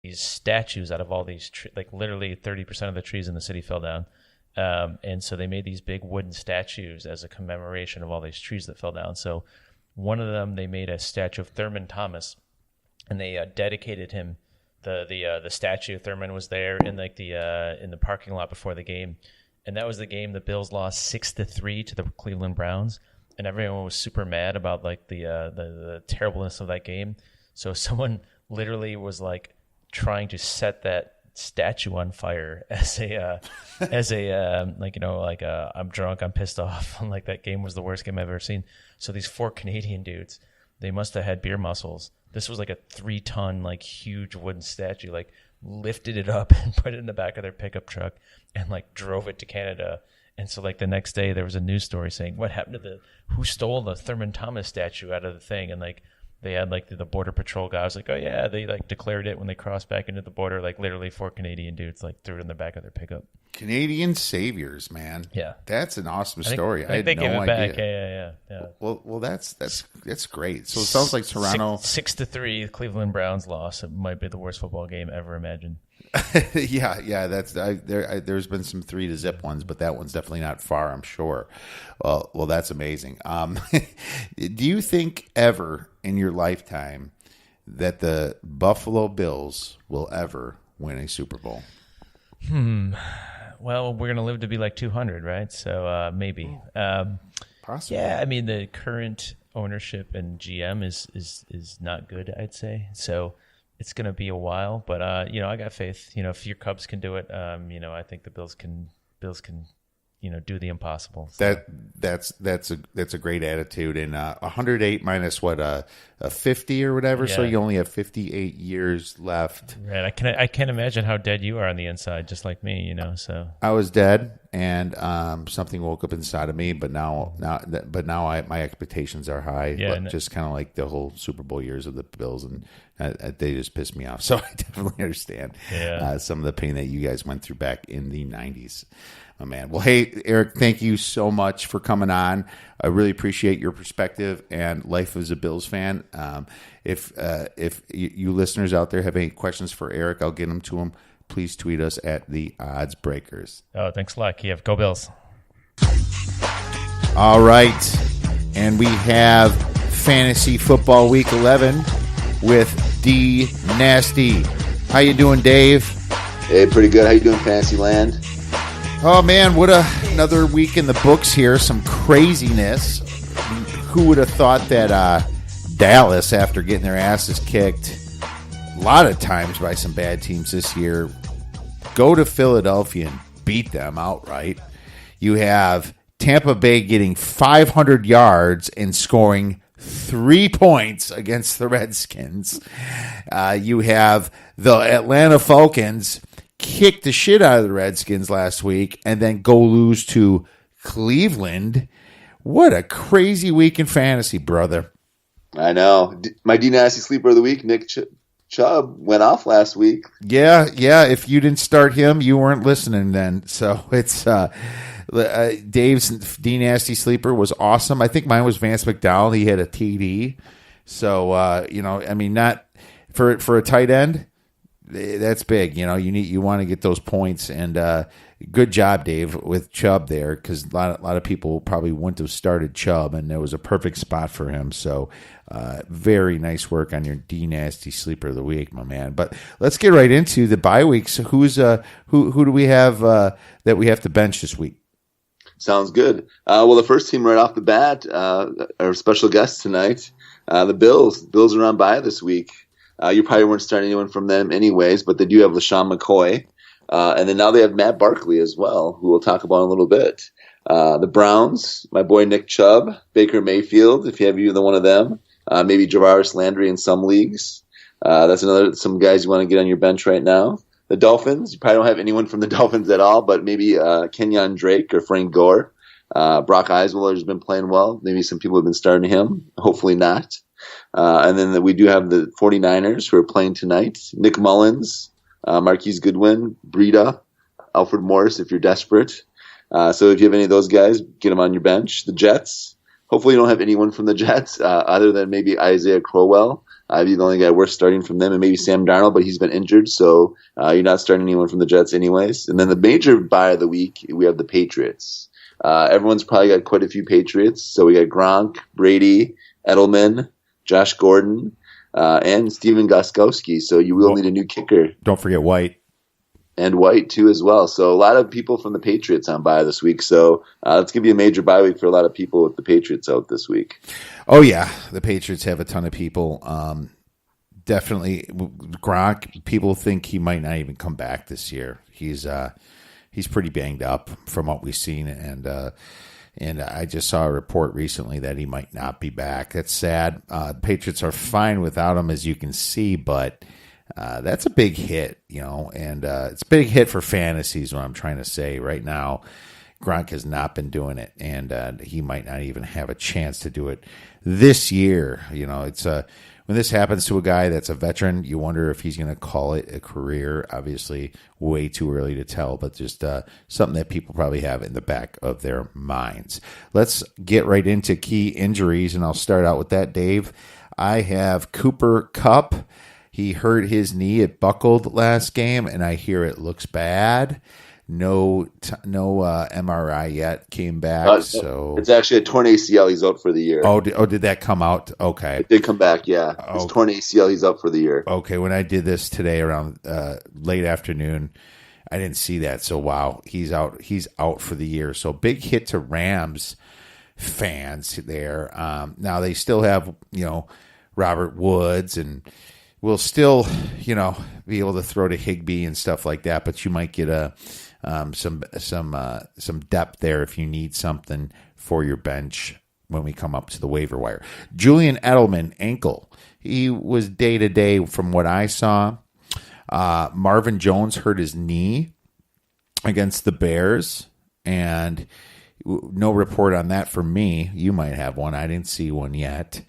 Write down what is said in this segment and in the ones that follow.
these statues out of all these like literally 30% of the trees in the city fell down. And so they made these big wooden statues as a commemoration of all these trees that fell down. So one of them, they made a statue of Thurman Thomas, and they dedicated him. The statue of Thurman was there in like in the parking lot before the game, and that was the game the Bills lost 6-3 to the Cleveland Browns, and everyone was super mad about like the terribleness of that game. So someone literally was like trying to set that statue on fire as a I'm drunk, I'm pissed off, like that game was the worst game I've ever seen. So these 4 Canadian dudes, they must have had beer muscles. This was like a 3-ton like huge wooden statue, like lifted it up and put it in the back of their pickup truck and like drove it to Canada. And so like the next day there was a news story saying what happened to who stole the Thurman Thomas statue out of the thing, and like they had like the border patrol guys like, oh yeah, they like declared it when they crossed back into the border. Like literally 4 Canadian dudes like threw it in the back of their pickup. Canadian saviors, man. Yeah, that's an awesome story. I had no idea. Yeah. Well, that's great. So it sounds like Toronto 6-3 Cleveland Browns loss. It might be the worst football game ever imagined. yeah. That's there's been some 3-0 ones, but that one's definitely not far, I'm sure. Well, that's amazing. Do you think ever in your lifetime that the Buffalo Bills will ever win a Super Bowl? Well, we're gonna live to be like 200, right? So maybe. Possibly. Yeah, I mean the current ownership and GM is not good, I'd say. So it's going to be a while, but I got faith. If your Cubs can do it, I think the Bills can do the impossible. So. That's a great attitude. And 108 minus what a 50 or whatever. Yeah. So you only have 58 years left. Right. I can't imagine how dead you are on the inside, just like me. So I was dead, and something woke up inside of me. But now my expectations are high. Yeah, just kind of like the whole Super Bowl years of the Bills, and they just pissed me off. So I definitely understand some of the pain that you guys went through back in the 90s. Oh, man. Well, hey, Eric, thank you so much for coming on. I really appreciate your perspective and life as a Bills fan. If you listeners out there have any questions for Eric, I'll get them to him. Please tweet us at the Oddsbreakers. Oh, thanks a lot, Kiev. Go Bills. All right. And we have Fantasy Football Week 11 with D Nasty. How you doing, Dave? Hey, pretty good. How you doing, Fantasyland? Oh, man, what another week in the books here. Some craziness. Who would have thought that Dallas, after getting their asses kicked a lot of times by some bad teams this year, go to Philadelphia and beat them outright. You have Tampa Bay getting 500 yards and scoring 3 points against the Redskins. You have the Atlanta Falcons kick the shit out of the Redskins last week and then go lose to Cleveland. What a crazy week in fantasy, brother. I know. My D-Nasty Sleeper of the Week, Nick Chubb, went off last week. Yeah. If you didn't start him, you weren't listening then. So it's Dave's D-Nasty Sleeper was awesome. I think mine was Vance McDowell. He had a TD. So, not for a tight end. That's big. You want to get those points, and good job, Dave, with Chubb there, because a lot of people probably wouldn't have started Chubb, and there was a perfect spot for him. So, very nice work on your D-Nasty Sleeper of the Week, my man. But let's get right into the bye weeks. Who do we have that we have to bench this week? Sounds good. Well, the first team right off the bat, our special guest tonight, the Bills. Bills are on bye this week. You probably weren't starting anyone from them anyways, but they do have LaShawn McCoy. And then now they have Matt Barkley as well, who we'll talk about in a little bit. The Browns, my boy Nick Chubb, Baker Mayfield, if you have either one of them. Maybe Javaris Landry in some leagues. That's some guys you want to get on your bench right now. The Dolphins, you probably don't have anyone from the Dolphins at all, but maybe Kenyon Drake or Frank Gore. Brock Osweiler has been playing well. Maybe some people have been starting him. Hopefully not. And then we do have the 49ers who are playing tonight. Nick Mullins, Marquise Goodwin, Breida, Alfred Morris if you're desperate. So if you have any of those guys, get them on your bench. The Jets, hopefully you don't have anyone from the Jets other than maybe Isaiah Crowell. The only guy worth starting from them, and maybe Sam Darnold, but he's been injured, so you're not starting anyone from the Jets anyways. And then the major buy of the week, we have the Patriots. Everyone's probably got quite a few Patriots, so we got Gronk, Brady, Edelman, Josh Gordon, and Steven Gostkowski. So you will need a new kicker. Don't forget White. And White, too, as well. So a lot of people from the Patriots on bye this week. So it's going to be a major bye week for a lot of people with the Patriots out this week. Oh, yeah. The Patriots have a ton of people. Definitely. Gronk, people think he might not even come back this year. He's pretty banged up from what we've seen. And I just saw a report recently that he might not be back. That's sad. The Patriots are fine without him, as you can see, but that's a big hit, and it's a big hit for fantasy is what I'm trying to say right now. Gronk has not been doing it, and he might not even have a chance to do it this year. It's when this happens to a guy that's a veteran, you wonder if he's going to call it a career. Obviously, way too early to tell, but just something that people probably have in the back of their minds. Let's get right into key injuries, and I'll start out with that, Dave. I have Cooper Kupp. He hurt his knee. It buckled last game, and I hear it looks bad. No MRI yet. Came back. So it's actually a torn ACL. He's out for the year. Did that come out? Okay. It did come back, yeah. It's torn ACL. He's out for the year. Okay, when I did this today around late afternoon, I didn't see that. So, wow, he's out. He's out for the year. So, big hit to Rams fans there. Now, they still have, Robert Woods and will still, be able to throw to Higbee and stuff like that. But you might get some depth there if you need something for your bench when we come up to the waiver wire. Julian Edelman, ankle. He was day to day from what I saw. Marvin Jones hurt his knee against the Bears, and no report on that for me. You might have one. I didn't see one yet.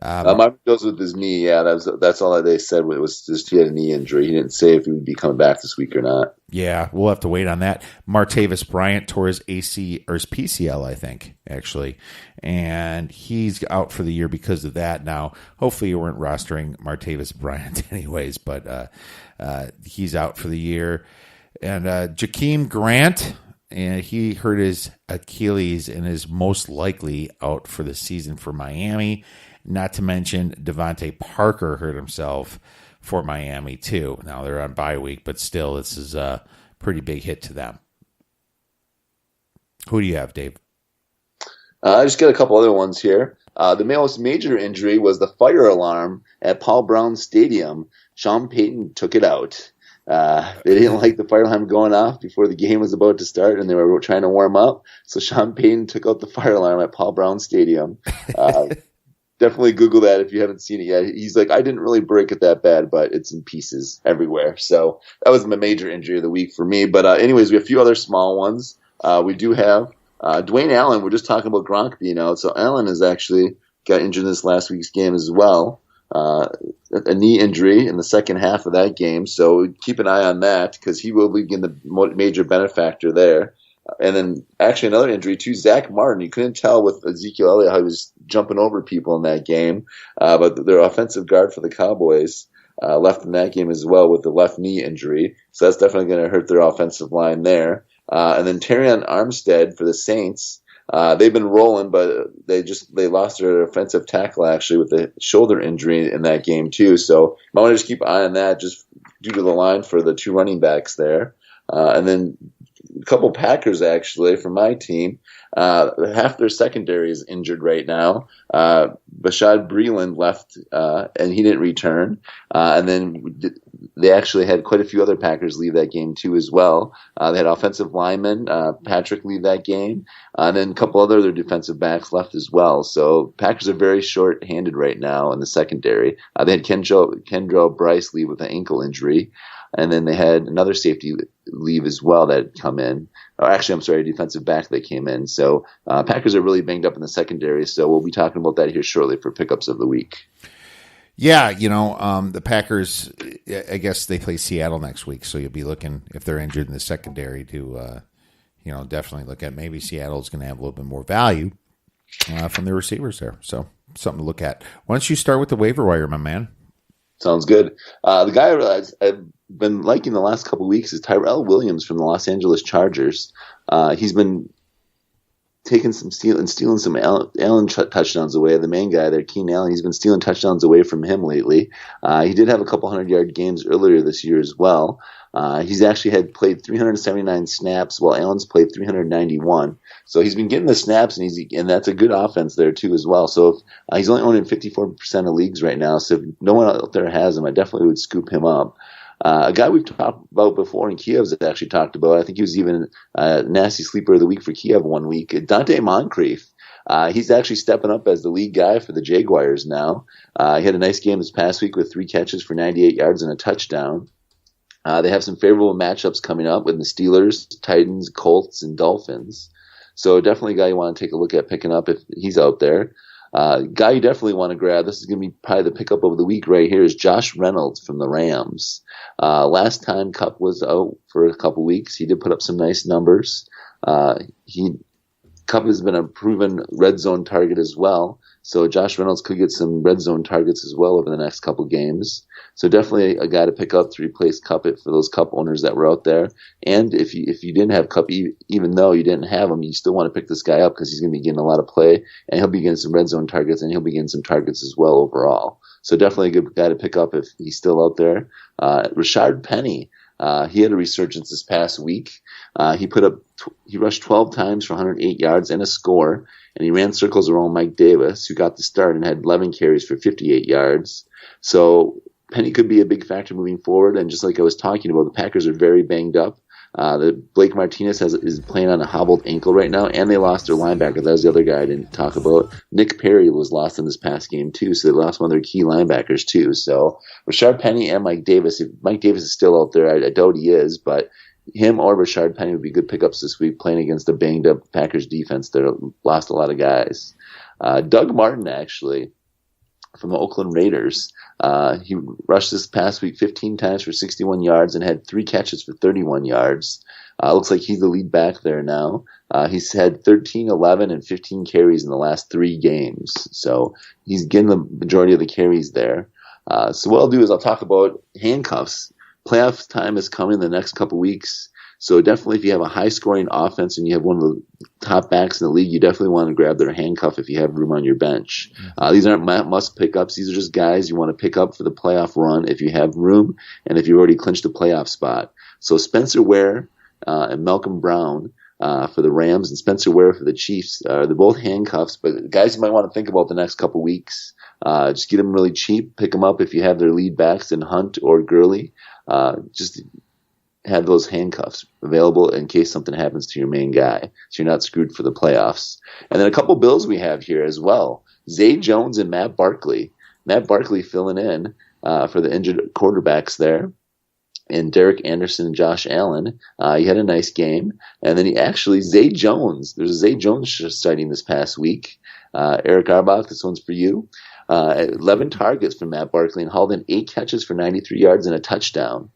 Marvin Jones with his knee, yeah, that's all that they said. It was just he had a knee injury. He didn't say if he would be coming back this week or not. Yeah, we'll have to wait on that. Martavis Bryant tore his AC or his PCL, I think, actually, and he's out for the year because of that. Now, hopefully, you weren't rostering Martavis Bryant anyways, but he's out for the year. And Jakeem Grant, and he hurt his Achilles and is most likely out for the season for Miami. Not to mention Devontae Parker hurt himself for Miami too. Now they're on bye week, but still, this is a pretty big hit to them. Who do you have, Dave? I just got a couple other ones here. The most major injury was the fire alarm at Paul Brown Stadium. Sean Payton took it out. They didn't like the fire alarm going off before the game was about to start, and they were trying to warm up. So Sean Payton took out the fire alarm at Paul Brown Stadium. Definitely Google that if you haven't seen it yet. He's like, I didn't really break it that bad, but it's in pieces everywhere. So that was my major injury of the week for me. But anyways, we have a few other small ones. We do have Dwayne Allen. We're just talking about Gronk being out. So Allen has actually got injured in this last week's game as well. A knee injury in the second half of that game. So keep an eye on that because he will be the major benefactor there. And then actually another injury too, Zach Martin. You couldn't tell with Ezekiel Elliott how he was jumping over people in that game. But their offensive guard for the Cowboys left in that game as well with the left knee injury. So that's definitely going to hurt their offensive line there. And then Terrion Armstead for the Saints. They've been rolling, but they lost their offensive tackle actually with a shoulder injury in that game too. So I want to just keep an eye on that just due to the line for the two running backs there. And then a couple Packers actually from my team. Half their secondary is injured right now. Bashad Breeland left and he didn't return. And then they actually had quite a few other Packers leave that game too as well. They had offensive lineman Patrick leave that game, and then a couple other defensive backs left as well. So Packers are very short-handed right now in the secondary. They had Kendrell Bryce leave with an ankle injury. And then they had another safety leave as well that had come in. Or actually, I'm sorry, a defensive back that came in. So Packers are really banged up in the secondary. So we'll be talking about that here shortly for pickups of the week. Yeah, the Packers, I guess they play Seattle next week. So you'll be looking, if they're injured in the secondary, to definitely look at maybe Seattle's going to have a little bit more value. from the receivers there. So something to look at. Why don't you start with the waiver wire, my man? Sounds good. The guy I realized I've been liking the last couple of weeks is Tyrell Williams from the Los Angeles Chargers. He's been taking some stealing some Allen touchdowns away. The main guy there, Keenan Allen, he's been stealing touchdowns away from him lately. He did have a couple 100-yard games earlier this year as well. He's actually had played 379 snaps while Allen's played 391. So he's been getting the snaps, and that's a good offense there too as well. So he's only owned in 54% of leagues right now. So if no one out there has him, I definitely would scoop him up. A guy we've talked about before, and Kiev's actually talked about, I think he was even nasty sleeper of the week for Kiev one week, Dante Moncrief. He's actually stepping up as the lead guy for the Jaguars now. He had a nice game this past week with 3 catches for 98 yards and a touchdown. They have some favorable matchups coming up with the Steelers, Titans, Colts, and Dolphins. So definitely a guy you want to take a look at picking up if he's out there. Guy you definitely want to grab, this is going to be probably the pickup of the week right here, is Josh Reynolds from the Rams. Last time Kupp was out for a couple weeks, he did put up some nice numbers. Kupp has been a proven red zone target as well, so Josh Reynolds could get some red zone targets as well over the next couple games. So definitely a guy to pick up to replace Kupp for those Kupp owners that were out there. And if you didn't have Kupp, even though you didn't have him, you still want to pick this guy up because he's going to be getting a lot of play, and he'll be getting some red zone targets, and he'll be getting some targets as well overall. So definitely a good guy to pick up if he's still out there. Rashard Penny, he had a resurgence this past week. He rushed 12 times for 108 yards and a score, and he ran circles around Mike Davis, who got the start and had 11 carries for 58 yards. So Penny could be a big factor moving forward, and just like I was talking about, the Packers are very banged up. Blake Martinez is playing on a hobbled ankle right now, and they lost their linebacker. That was the other guy I didn't talk about. Nick Perry was lost in this past game too, so they lost one of their key linebackers too. So Rashard Penny and Mike Davis. If Mike Davis is still out there, I doubt he is, but him or Rashard Penny would be good pickups this week, playing against the banged up Packers defense that lost a lot of guys. Doug Martin, actually, from the Oakland Raiders. He rushed this past week 15 times for 61 yards and had 3 catches for 31 yards. Looks like he's the lead back there now. He's had 13, 11, and 15 carries in the last 3 games. So he's getting the majority of the carries there. So what I'll do is I'll talk about handcuffs. Playoff time is coming in the next couple weeks. So definitely if you have a high-scoring offense and you have one of the top backs in the league, you definitely want to grab their handcuff if you have room on your bench. These aren't must pickups. These are just guys you want to pick up for the playoff run if you have room and if you've already clinched a playoff spot. So Spencer Ware and Malcolm Brown for the Rams and Spencer Ware for the Chiefs, they're both handcuffs, but guys you might want to think about the next couple weeks. Just get them really cheap. Pick them up if you have their lead backs in Hunt or Gurley. Just have those handcuffs available in case something happens to your main guy, so you're not screwed for the playoffs. And then a couple Bills we have here as well. Zay Jones and Matt Barkley. Matt Barkley filling in for the injured quarterbacks there. And Derek Anderson and Josh Allen. He had a nice game. And then Zay Jones. There's a Zay Jones sighting this past week. Eric Arbach, this one's for you. 11 targets from Matt Barkley and hauled in 8 catches for 93 yards and a touchdown.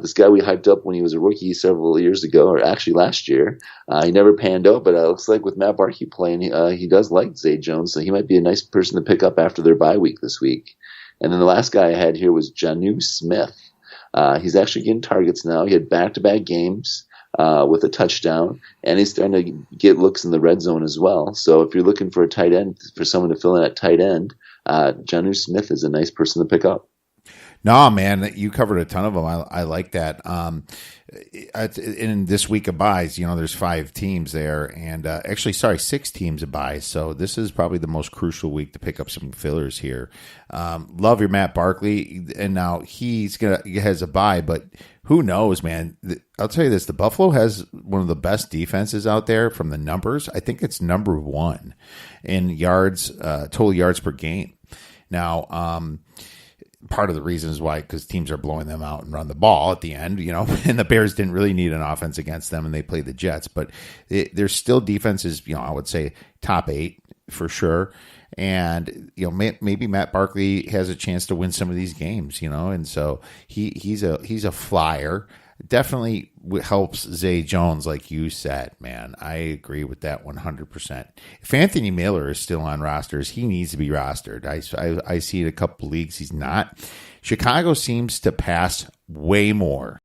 This guy we hyped up when he was a rookie several years ago, or actually last year. He never panned out, but it looks like with Matt Barkley playing, he does like Zay Jones, so he might be a nice person to pick up after their bye week this week. And then the last guy I had here was Jonnu Smith. He's actually getting targets now. He had back-to-back games with a touchdown, and he's starting to get looks in the red zone as well. So if you're looking for a tight end, for someone to fill in at tight end, Jonnu Smith is a nice person to pick up. No, man, you covered a ton of them. I like that. In this week of buys, there's 5 teams there, and 6 teams of buys. So this is probably the most crucial week to pick up some fillers here. Love your Matt Barkley, and now he has a buy, but who knows, man? I'll tell you this: the Buffalo has one of the best defenses out there from the numbers. I think it's number 1 in yards, total yards per game. Now, part of the reason is why, because teams are blowing them out and run the ball at the end, and the Bears didn't really need an offense against them, and they played the Jets. But there's still defenses, I would say top 8 for sure. And, maybe Matt Barkley has a chance to win some of these games, and so he's a flyer. definitely helps Zay Jones, like you said, man. I agree with that 100%. If Anthony Miller is still on rosters, he needs to be rostered. I see it a couple leagues he's not. Chicago seems to pass way more